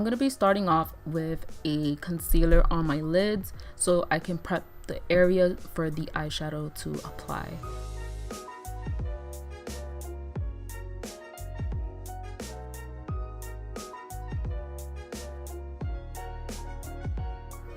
I'm going to be starting off with a concealer on my lids so I can prep the area for the eyeshadow to apply.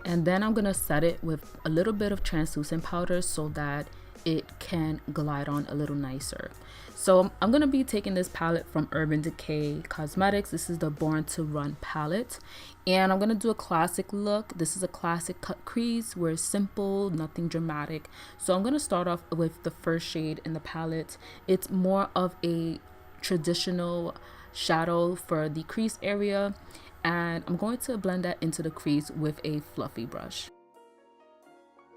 And then I'm going to set it with a little bit of translucent powder so that it can glide on a little nicer. So I'm going to be taking this palette from Urban Decay Cosmetics. This is the Born to Run palette. And I'm going to do a classic look. This is a classic cut crease where it's simple, nothing dramatic. So I'm going to start off with the first shade in the palette. It's more of a traditional shadow for the crease area. And I'm going to blend that into the crease with a fluffy brush.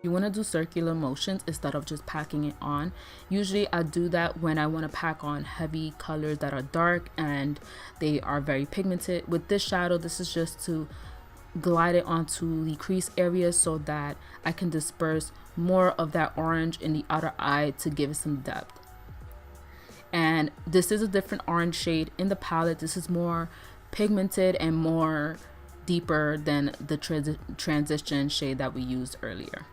You want to do circular motions instead of just packing it on. Usually I do that when I want to pack on heavy colors that are dark and they are very pigmented. With this shadow, this is just to glide it onto the crease area so that I can disperse more of that orange in the outer eye to give it some depth. And this is a different orange shade in the palette. This is more pigmented and more deeper than the transition shade that we used earlier.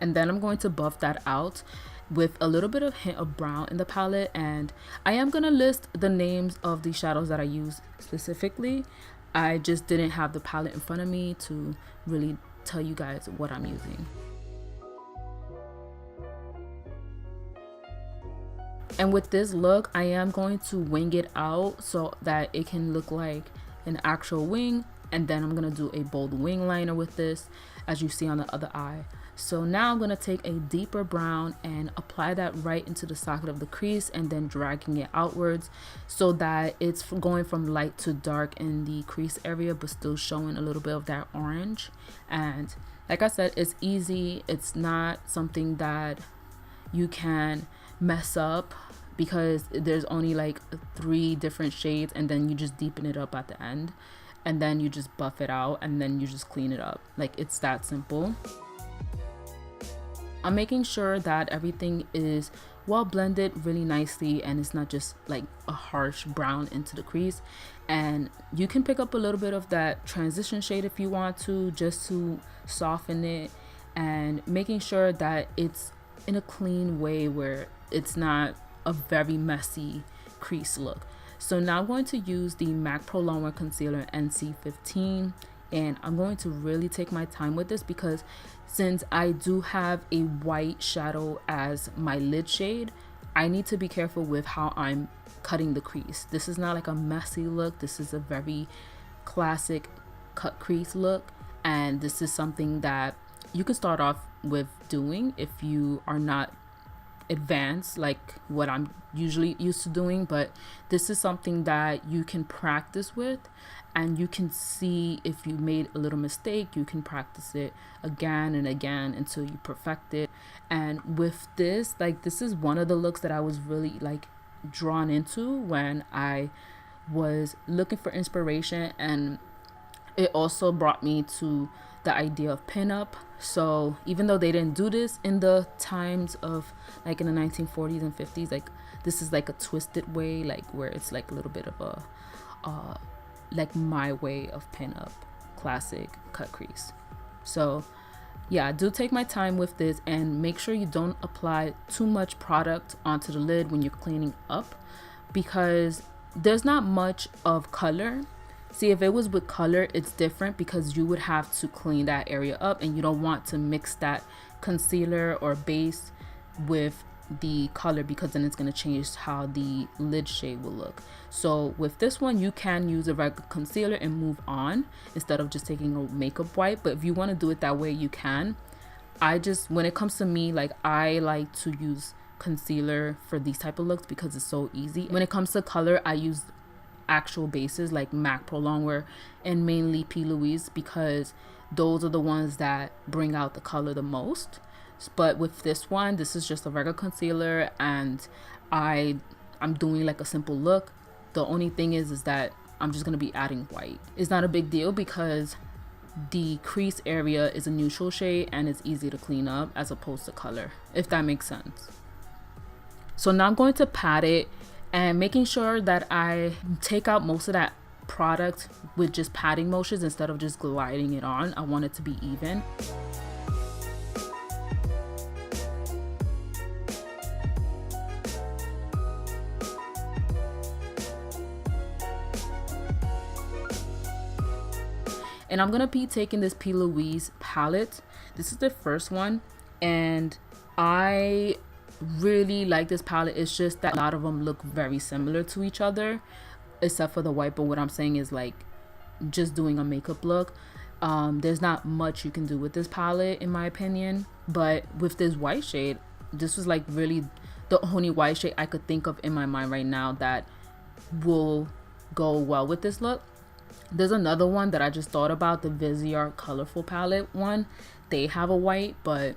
And then I'm going to buff that out with a little bit of hint of brown in the palette, and I am going to list the names of the shadows that I use specifically. I just didn't have the palette in front of me to really tell you guys what I'm using. And with this look, I am going to wing it out so that it can look like an actual wing, and then I'm going to do a bold wing liner with this, as you see on the other eye. So now I'm going to take a deeper brown and apply that right into the socket of the crease and then dragging it outwards so that it's going from light to dark in the crease area but still showing a little bit of that orange. And like I said, it's easy. It's not something that you can mess up because there's only like 3 different shades, and then you just deepen it up at the end and then you just buff it out and then you just clean it up. Like, it's that simple. I'm making sure that everything is well blended really nicely and it's not just like a harsh brown into the crease. And you can pick up a little bit of that transition shade if you want to, just to soften it, and making sure that it's in a clean way where it's not a very messy crease look. So now I'm going to use the MAC Pro Longwear Concealer NC15, and I'm going to really take my time with this because since I do have a white shadow as my lid shade, I need to be careful with how I'm cutting the crease. This is not like a messy look. This is a very classic cut crease look, and this is something that you can start off with doing if you are not advanced like what I'm usually used to doing. But this is something that you can practice with, and you can see if you made a little mistake, you can practice it again and again until you perfect it. And with this, like, this is one of the looks that I was really like drawn into when I was looking for inspiration, and it also brought me to the idea of pinup. So even though they didn't do this in the times of like in the 1940s and 50s, like this is like a twisted way, like where it's like a little bit of a like my way of pinup, classic cut crease. So yeah, do take my time with this and make sure you don't apply too much product onto the lid when you're cleaning up, because there's not much of color. See, if it was with color, it's different because you would have to clean that area up, and you don't want to mix that concealer or base with the color because then it's going to change how the lid shade will look. So with this one, you can use a regular concealer and move on instead of just taking a makeup wipe. But if you want to do it that way, you can. When it comes to me, like, I like to use concealer for these type of looks because it's so easy. When it comes to color, I use actual bases like MAC Pro Longwear and mainly Plouise because those are the ones that bring out the color the most. But with this one, this is just a regular concealer, and I'm doing like a simple look. The only thing is that I'm just going to be adding white. It's not a big deal because the crease area is a neutral shade and it's easy to clean up as opposed to color, if that makes sense. So now I'm going to pat it and making sure that I take out most of that product with just patting motions instead of just gliding it on. I want it to be even. And I'm gonna be taking this Plouise palette. This is the first one, and I really like this palette. It's just that a lot of them look very similar to each other, except for the white. But what I'm saying is, like, just doing a makeup look, there's not much you can do with this palette in my opinion. But with this white shade, this was like really the only white shade I could think of in my mind right now that will go well with this look. There's another one that I just thought about, the Viseart Colorful palette one. They have a white, but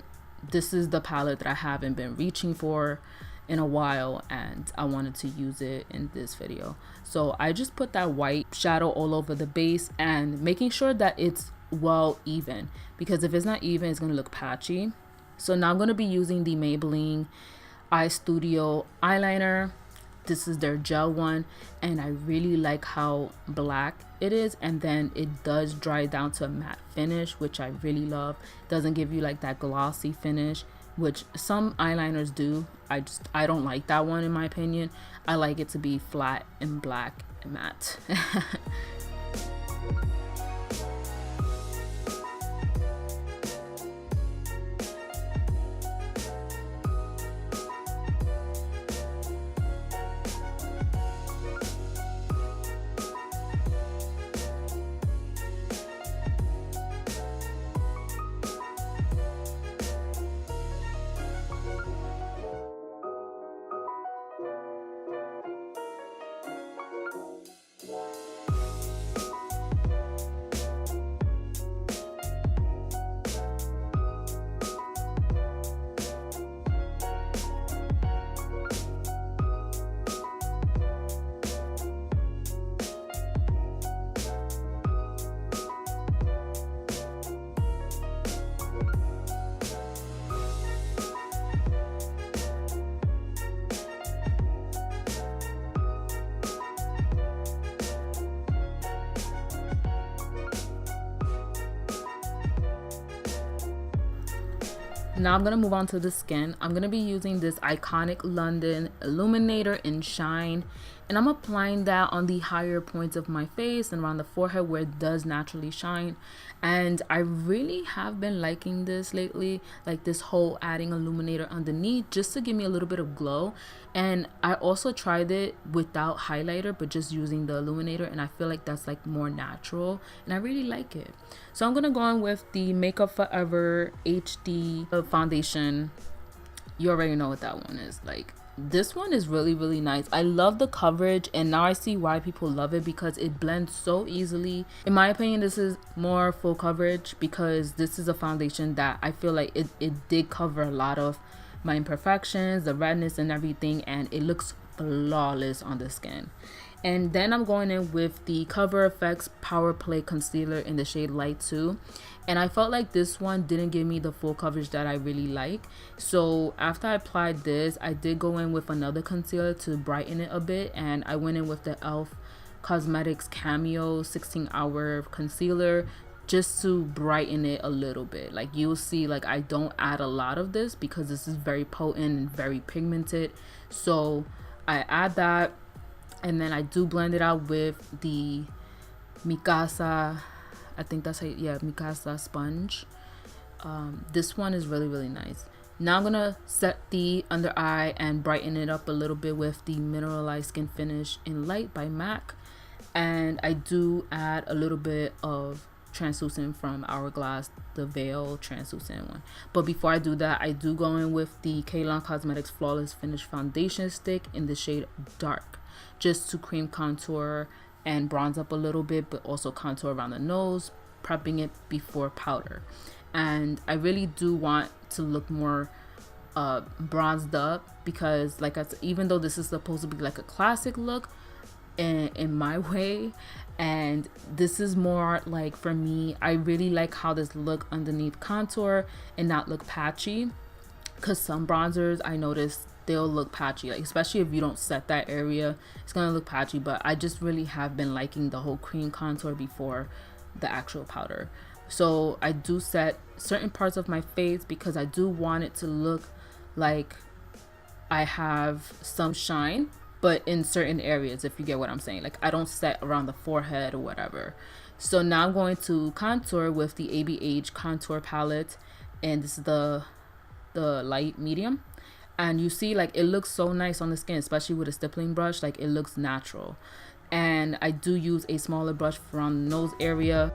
this is the palette that I haven't been reaching for in a while, and I wanted to use it in this video. So I just put that white shadow all over the base and making sure that it's well even, because if it's not even, it's gonna look patchy. So now I'm gonna be using the Maybelline Eye Studio eyeliner. This is their gel one, and I really like how black it is, and then it does dry down to a matte finish, which I really love. Doesn't give you like that glossy finish, which some eyeliners do. I don't like that one in my opinion. I like it to be flat and black and matte. Now I'm gonna move on to the skin. I'm gonna be using this iconic London Illuminator in Shine, and I'm applying that on the higher points of my face and around the forehead where it does naturally shine. And I really have been liking this lately, like this whole adding illuminator underneath just to give me a little bit of glow. And I also tried it without highlighter, but just using the illuminator, and I feel like that's like more natural, and I really like it. So I'm gonna go on with the Makeup Forever HD foundation. You already know what that one is. Like, this one is really nice. I love the coverage, and now I see why people love it, because it blends so easily. In my opinion, this is more full coverage because this is a foundation that I feel like it did cover a lot of my imperfections, the redness and everything, and it looks flawless on the skin. And then I'm going in with the Cover FX Power Play Concealer in the shade Light 2. And I felt like this one didn't give me the full coverage that I really like. So after I applied this, I did go in with another concealer to brighten it a bit. And I went in with the e.l.f. Cosmetics Cameo 16-Hour Concealer just to brighten it a little bit. Like, you'll see, like, I don't add a lot of this because this is very potent and very pigmented. So I add that, and then I do blend it out with the Mikasa, I think that's how, yeah, Mikasa sponge. This one is really nice. Now I'm gonna set the under eye and brighten it up a little bit with the Mineralized Skin Finish in Light by MAC. And I do add a little bit of translucent from Hourglass, the Veil translucent one. But before I do that, I do go in with the Kalon Cosmetics Flawless Finish Foundation Stick in the shade Dark, just to cream contour and bronze up a little bit, but also contour around the nose, prepping it before powder. And I really do want to look more bronzed up, because like I said, even though this is supposed to be like a classic look in my way, and this is more like, for me, I really like how this look underneath contour and not look patchy, because some bronzers I noticed they'll look patchy, like especially if you don't set that area, it's gonna look patchy. But I just really have been liking the whole cream contour before the actual powder. So I do set certain parts of my face because I do want it to look like I have some shine, but in certain areas, if you get what I'm saying. Like I don't set around the forehead or whatever. So now I'm going to contour with the ABH contour palette, and this is the light medium. And you see, like, it looks so nice on the skin, especially with a stippling brush. Like, it looks natural. And I do use a smaller brush from the nose area.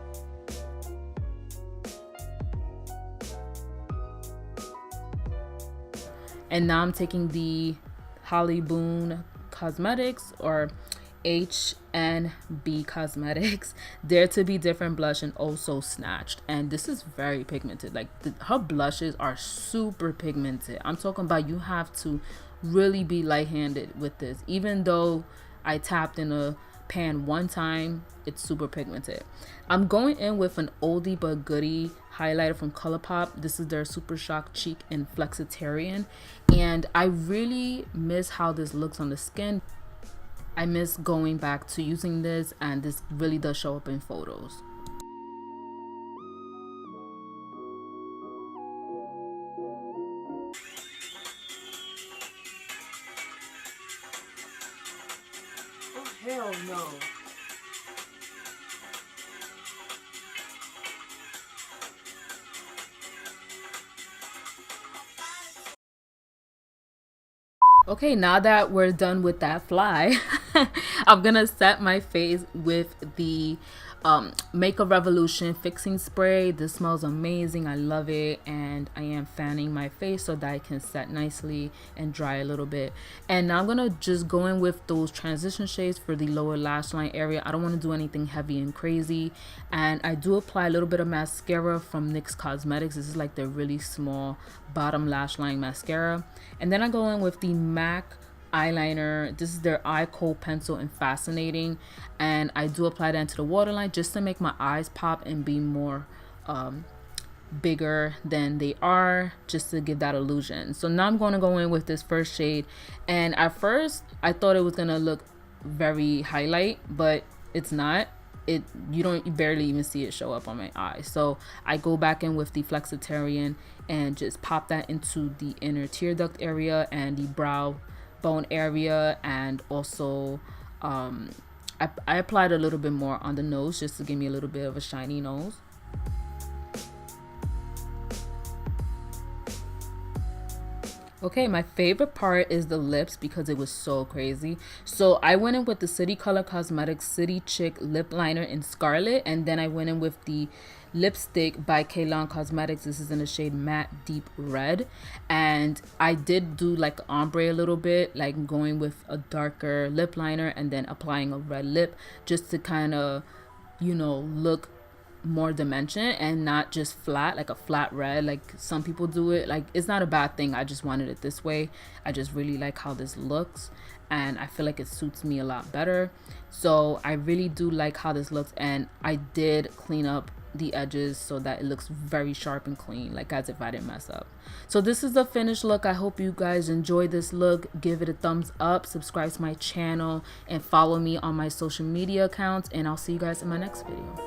And now I'm taking the Holly Boone Cosmetics, or HNB Cosmetics Dare to Be Different blush, and also Snatched. And this is very pigmented. Like her blushes are super pigmented. I'm talking about you have to really be light-handed with this. Even though I tapped in a pan one time, it's super pigmented. I'm going in with an oldie but goodie highlighter from ColourPop. This is their Super Shock Cheek in Flexitarian, and I really miss how this looks on the skin. I miss going back to using this, and this really does show up in photos. Oh, hell no. Okay, now that we're done with that fly, I'm gonna set my face with the Makeup Revolution fixing spray. This smells amazing. I love it, and I am fanning my face so that I can set nicely and dry a little bit. And now I'm gonna just go in with those transition shades for the lower lash line area. I don't want to do anything heavy and crazy. And I do apply a little bit of mascara from NYX Cosmetics. This is like the really small bottom lash line mascara. And then I go in with the MAC eyeliner. This is their Eye Kohl pencil in Fascinating, and I do apply that into the waterline just to make my eyes pop and be more bigger than they are, just to give that illusion. So now I'm going to go in with this first shade, and at first I thought it was gonna look very highlight, but it's not. You barely even see it show up on my eye. So I go back in with the Flexitarian and just pop that into the inner tear duct area and the brow bone area, and also I applied a little bit more on the nose just to give me a little bit of a shiny nose. Okay, my favorite part is the lips because it was so crazy. So I went in with the City Color Cosmetics City Chick lip liner in Scarlet, and then I went in with the lipstick by Kalon Cosmetics. This is in the shade Matte Deep Red, and I did do like ombre a little bit, like going with a darker lip liner and then applying a red lip just to kind of, you know, look more dimension and not just flat, like a flat red like some people do it. Like, it's not a bad thing. I just wanted it this way. I just really like how this looks, and I feel like it suits me a lot better. So I really do like how this looks, and I did clean up the edges so that it looks very sharp and clean, like as if I didn't mess up. So this is the finished look. I hope you guys enjoy this look. Give it a thumbs up, subscribe to my channel, and follow me on my social media accounts, and I'll see you guys in my next video.